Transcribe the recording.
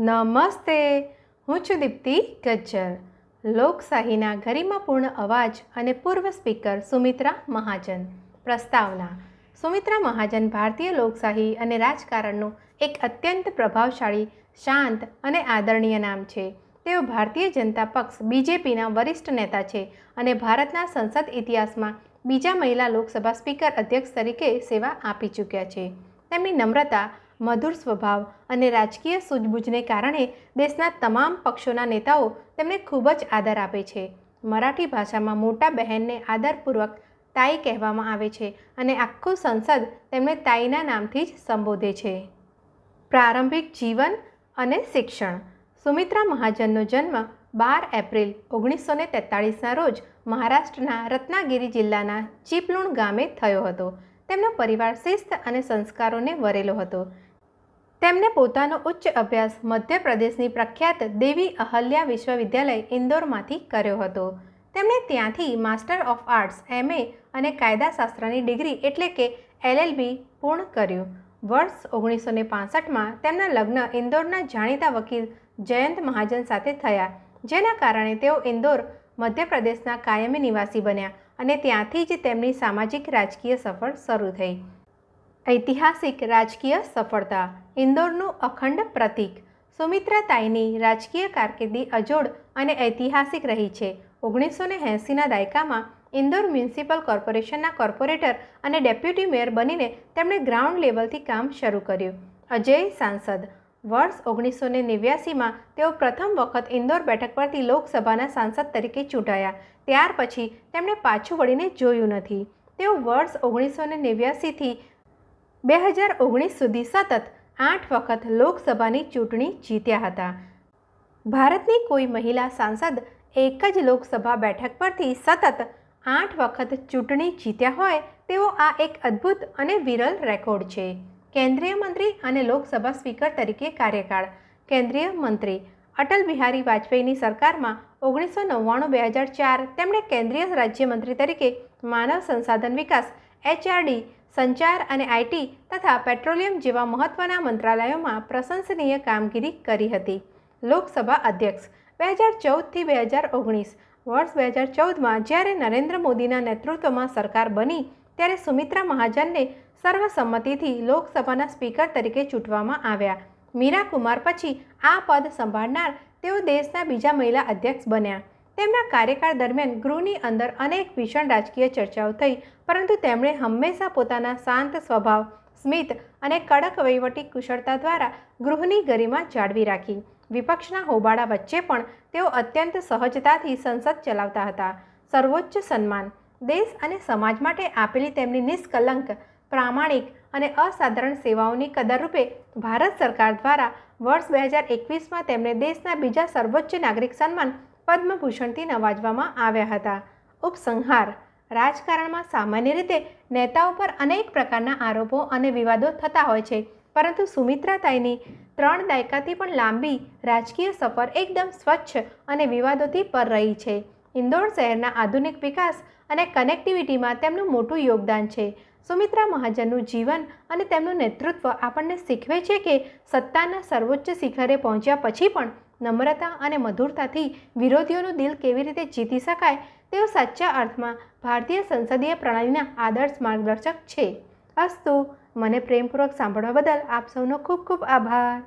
નમસ્તે, હું છું દીપ્તિ ગજ્જર. લોકશાહીના ગરિમાપૂર્ણ અવાજ અને પૂર્વ સ્પીકર સુમિત્રા મહાજન. પ્રસ્તાવના. સુમિત્રા મહાજન ભારતીય લોકશાહી અને રાજકારણનું એક અત્યંત પ્રભાવશાળી, શાંત અને આદરણીય નામ છે. તેઓ ભારતીય જનતા પક્ષ બીજેપીના વરિષ્ઠ નેતા છે અને ભારતના સંસદ ઇતિહાસમાં બીજા મહિલા લોકસભા સ્પીકર અધ્યક્ષ તરીકે સેવા આપી ચૂક્યા છે. તેમની નમ્રતા, મધુર સ્વભાવ અને રાજકીય સૂઝબૂછને કારણે દેશના તમામ પક્ષોના નેતાઓ તેમને ખૂબ જ આદર આપે છે. મરાઠી ભાષામાં મોટા બહેનને આદરપૂર્વક તાઈ કહેવામાં આવે છે અને આખું સંસદ તેમને તાઈના નામથી જ સંબોધે છે. પ્રારંભિક જીવન અને શિક્ષણ. સુમિત્રા મહાજનનો જન્મ 12 એપ્રિલ 1943ના રોજ મહારાષ્ટ્રના રત્નાગિરી જિલ્લાના ચીપલુણ ગામે થયો હતો. તેમનો પરિવાર શિસ્ત અને સંસ્કારોને વરેલો હતો. તેમણે પોતાનો ઉચ્ચ અભ્યાસ મધ્યપ્રદેશની પ્રખ્યાત દેવી અહલ્યા વિશ્વવિદ્યાલય ઇન્દોરમાંથી કર્યો હતો. તેમણે ત્યાંથી માસ્ટર ઓફ આર્ટ્સ MA અને કાયદાશાસ્ત્રની ડિગ્રી એટલે કે LLB પૂર્ણ કર્યું. વર્ષ 1965માં તેમના લગ્ન ઇન્દોરના જાણીતા વકીલ જયંત મહાજન સાથે થયા, જેના કારણે તેઓ ઇન્દોર, મધ્યપ્રદેશના કાયમી નિવાસી બન્યા અને ત્યાંથી જ તેમની સામાજિક રાજકીય સફર શરૂ થઈ. ઐતિહાસિક રાજકીય સફળતા. ઇન્દોરનું અખંડ પ્રતીક. સુમિત્રા તાઈની રાજકીય કારકિર્દી અજોડ અને ઐતિહાસિક રહી છે. 1980ના દાયકામાં ઇન્દોર મ્યુનિસિપલ કોર્પોરેશનના કોર્પોરેટર અને ડેપ્યુટી મેયર બનીને તેમણે ગ્રાઉન્ડ લેવલથી કામ શરૂ કર્યું. અજેય સાંસદ. વર્ષ 1989માં તેઓ પ્રથમ વખત ઇન્દોર બેઠક પરથી લોકસભાના સાંસદ તરીકે ચૂંટાયા. ત્યાર પછી તેમણે પાછું વળીને જોયું નથી. તેઓ વર્ષ 1989થી 2019 સુધી સતત 8 વખત લોકસભાની ચૂંટણી જીત્યા હતા. ભારતની કોઈ મહિલા સાંસદ એક જ લોકસભા બેઠક પરથી સતત 8 વખત ચૂંટણી જીત્યા હોય તેવો આ એક અદ્ભુત અને વિરલ રેકોર્ડ છે. કેન્દ્રીય મંત્રી અને લોકસભા સ્પીકર તરીકે કાર્યકાળ. કેન્દ્રીય મંત્રી. અટલ બિહારી વાજપેયીની સરકારમાં 1999-2004 તેમણે કેન્દ્રીય રાજ્યમંત્રી તરીકે માનવ સંસાધન વિકાસ HRD, સંચાર અને IT તથા પેટ્રોલિયમ જેવા મહત્વના મંત્રાલયોમાં પ્રશંસનીય કામગીરી કરી હતી. લોકસભા અધ્યક્ષ. 2014થી 2019. વર્ષ 2014માં જ્યારે નરેન્દ્ર મોદીના નેતૃત્વમાં સરકાર બની ત્યારે સુમિત્રા મહાજનને સર્વસંમતિથી લોકસભાના સ્પીકર તરીકે ચૂંટવામાં આવ્યા. મીરા કુમાર પછી આ પદ સંભાળનાર તેઓ દેશના બીજા મહિલા અધ્યક્ષ બન્યા. તેમના કાર્યકાળ દરમિયાન ગૃહની અંદર અનેક ભીષણ રાજકીય ચર્ચાઓ થઈ, પરંતુ તેમણે હંમેશા પોતાના શાંત સ્વભાવ, સ્મિત અને કડક વહીવટી કુશળતા દ્વારા ગૃહની ગરિમા જાળવી રાખી. વિપક્ષના હોબાળા વચ્ચે પણ તેઓ અત્યંત સહજતાથી સંસદ ચલાવતા હતા. સર્વોચ્ચ સન્માન. દેશ અને સમાજ માટે આપેલી તેમની નિષ્કલંક, પ્રામાણિક અને અસાધારણ સેવાઓની કદરરૂપે ભારત સરકાર દ્વારા વર્ષ 2021માં તેમને દેશના બીજા સર્વોચ્ચ નાગરિક સન્માન પદ્મભૂષણથી નવાજવામાં આવ્યા હતા. ઉપસંહાર. રાજકારણમાં સામાન્ય રીતે નેતાઓ પર અનેક પ્રકારના આરોપો અને વિવાદો થતા હોય છે, પરંતુ સુમિત્રા તાઈની 3 દાયકાથી પણ લાંબી રાજકીય સફર એકદમ સ્વચ્છ અને વિવાદોથી પર રહી છે. ઇન્દોર શહેરના આધુનિક વિકાસ અને કનેક્ટિવિટીમાં તેમનું મોટું યોગદાન છે. સુમિત્રા મહાજનનું જીવન અને તેમનું નેતૃત્વ આપણને શીખવે છે કે સત્તાના સર્વોચ્ચ શિખરે પહોંચ્યા પછી પણ નમ્રતા અને મધુરતાથી વિરોધીઓનું દિલ કેવી રીતે જીતી શકાય તેઓ સાચા અર્થમાં ભારતીય સંસદીય પ્રણાલીના આદર્શ માર્ગદર્શક છે. અસ્તુ. મને પ્રેમપૂર્વક સાંભળવા બદલ આપ સૌનો ખૂબ ખૂબ આભાર.